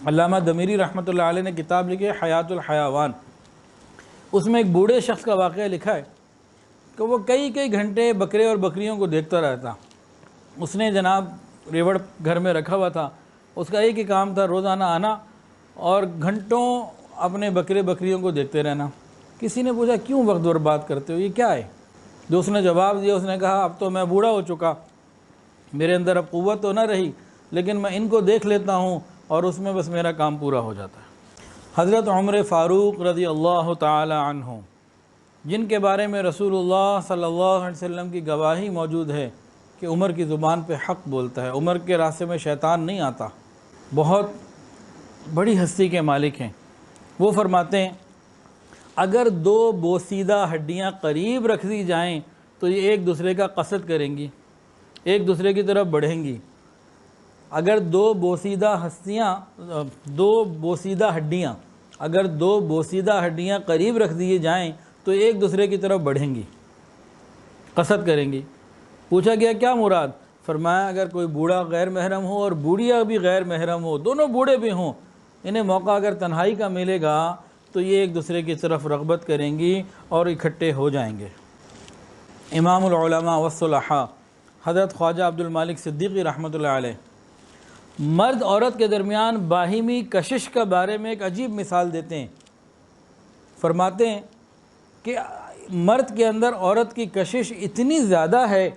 علامہ دمیری رحمۃ اللہ علیہ نے کتاب لکھی ہے حیات الحیوان، اس میں ایک بوڑھے شخص کا واقعہ لکھا ہے کہ وہ کئی گھنٹے بکرے اور بکریوں کو دیکھتا رہتا۔ اس نے جناب ریوڑ گھر میں رکھا ہوا تھا، اس کا ایک ہی کام تھا روزانہ آنا اور گھنٹوں اپنے بکرے بکریوں کو دیکھتے رہنا۔ کسی نے پوچھا کیوں وقت برباد کرتے ہو، یہ کیا ہے؟ جو اس نے جواب دیا، اس نے کہا اب تو میں بوڑھا ہو چکا، میرے اندر اب قوت تو نہ رہی، لیکن میں ان کو دیکھ لیتا ہوں اور اس میں بس میرا کام پورا ہو جاتا ہے۔ حضرت عمر فاروق رضی اللہ تعالی عنہ، جن کے بارے میں رسول اللہ صلی اللہ علیہ وسلم کی گواہی موجود ہے کہ عمر کی زبان پہ حق بولتا ہے، عمر کے راستے میں شیطان نہیں آتا، بہت بڑی ہستی کے مالک ہیں۔ وہ فرماتے ہیں اگر دو بوسیدہ ہڈیاں قریب رکھ دی جائیں تو یہ ایک دوسرے کا قصد کریں گی، ایک دوسرے کی طرف بڑھیں گی۔ اگر دو بوسیدہ ہڈیاں قریب رکھ دی جائیں تو ایک دوسرے کی طرف بڑھیں گی، قصد کریں گی۔ پوچھا گیا کیا مراد؟ فرمایا اگر کوئی بوڑھا غیر محرم ہو اور بوڑھیا بھی غیر محرم ہو، دونوں بوڑھے بھی ہوں، انہیں موقع اگر تنہائی کا ملے گا تو یہ ایک دوسرے کی طرف رغبت کریں گی اور اکٹھے ہو جائیں گے۔ امام العلماء والصلحاء حضرت خواجہ عبد المالک صدیقی رحمۃ اللہ علیہ مرد عورت کے درمیان باہمی کشش کے بارے میں ایک عجیب مثال دیتے ہیں۔ فرماتے ہیں کہ مرد کے اندر عورت کی کشش اتنی زیادہ ہے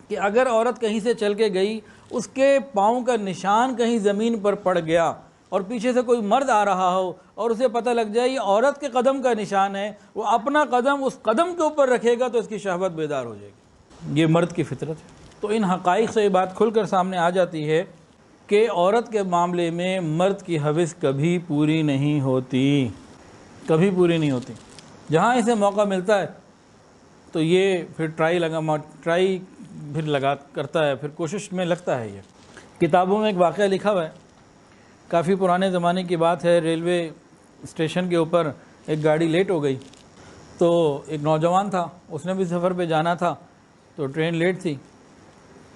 کہ اگر عورت کہیں سے چل کے گئی، اس کے پاؤں کا نشان کہیں زمین پر پڑ گیا اور پیچھے سے کوئی مرد آ رہا ہو اور اسے پتہ لگ جائے یہ عورت کے قدم کا نشان ہے، وہ اپنا قدم اس قدم کے اوپر رکھے گا تو اس کی شہوت بیدار ہو جائے گی۔ یہ مرد کی فطرت ہے۔ تو ان حقائق سے یہ بات کھل کر سامنے آ جاتی ہے کہ عورت کے معاملے میں مرد کی ہوس کبھی پوری نہیں ہوتی، کبھی پوری نہیں ہوتی۔ جہاں اسے موقع ملتا ہے تو یہ پھر ٹرائی کرتا ہے، پھر کوشش میں لگتا ہے۔ یہ کتابوں میں ایک واقعہ لکھا ہوا ہے، کافی پرانے زمانے کی بات ہے۔ ریلوے اسٹیشن کے اوپر ایک گاڑی لیٹ ہو گئی تو ایک نوجوان تھا، اس نے بھی سفر پہ جانا تھا تو ٹرین لیٹ تھی،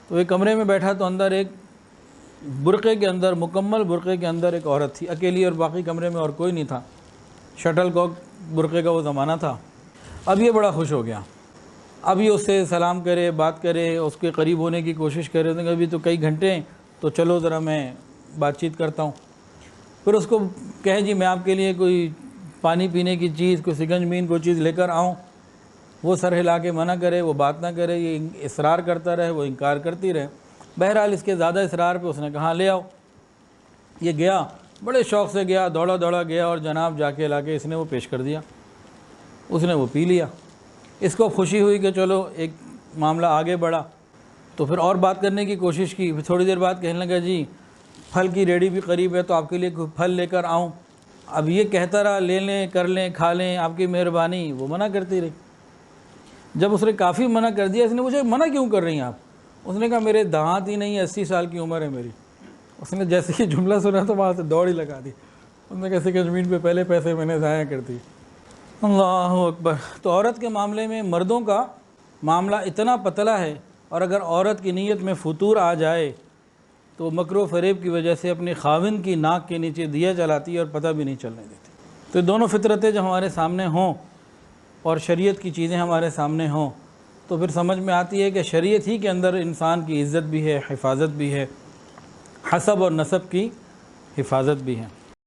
تو ایک کمرے میں بیٹھا تو اندر ایک برقعے کے اندر، مکمل برقعے کے اندر ایک عورت تھی، اکیلی، اور باقی کمرے میں اور کوئی نہیں تھا۔ شٹل کاک برقعے کا وہ زمانہ تھا۔ اب یہ بڑا خوش ہو گیا، اب یہ اس سے سلام کرے، بات کرے، اس کے قریب ہونے کی کوشش کرے، کہ ابھی تو کئی گھنٹے ہیں تو چلو ذرا میں بات چیت کرتا ہوں۔ پھر اس کو کہے جی میں آپ کے لیے کوئی پانی پینے کی چیز، کوئی سکنجمین کوئی چیز لے کر آؤں، وہ سر ہلا کے منع کرے، وہ بات نہ کرے، یہ اصرار کرتا رہے، وہ انکار کرتی رہے۔ بہرحال اس کے زیادہ اصرار پہ اس نے کہا لے آؤ۔ یہ گیا، بڑے شوق سے گیا، دوڑا گیا اور جناب جا کے لا کے اس نے وہ پیش کر دیا، اس نے وہ پی لیا۔ اس کو خوشی ہوئی کہ چلو ایک معاملہ آگے بڑھا، تو پھر اور بات کرنے کی کوشش کی۔ پھر تھوڑی دیر بعد کہنے لگا جی پھل کی ریڑھی بھی قریب ہے تو آپ کے لیے کوئی پھل لے کر آؤں۔ اب یہ کہتا رہا لے لیں، کر لیں، کھا لیں، آپ کی مہربانی، وہ منع کرتی رہی۔ جب اس نے کافی منع کر دیا، اس نے پوچھا منع کیوں کر رہی ہیں آپ؟ اس نے کہا میرے دانت ہی نہیں، 80 سال کی عمر ہے میری۔ اس نے جیسے ہی جملہ سنا تو وہاں سے دوڑ ہی لگا دی۔ اس نے کہا سکنجمین پہ پہلے پیسے میں نے ضائع کر دی۔ اللہ اکبر۔ تو عورت کے معاملے میں مردوں کا معاملہ اتنا پتلا ہے، اور اگر عورت کی نیت میں فتور آ جائے تو مکر و فریب کی وجہ سے اپنے خاوند کی ناک کے نیچے دیا جلاتی ہے اور پتہ بھی نہیں چلنے دیتی۔ تو دونوں فطرتیں جب ہمارے سامنے ہوں اور شریعت کی چیزیں ہمارے سامنے ہوں تو پھر سمجھ میں آتی ہے کہ شریعت ہی کے اندر انسان کی عزت بھی ہے، حفاظت بھی ہے، حسب اور نسب کی حفاظت بھی ہے۔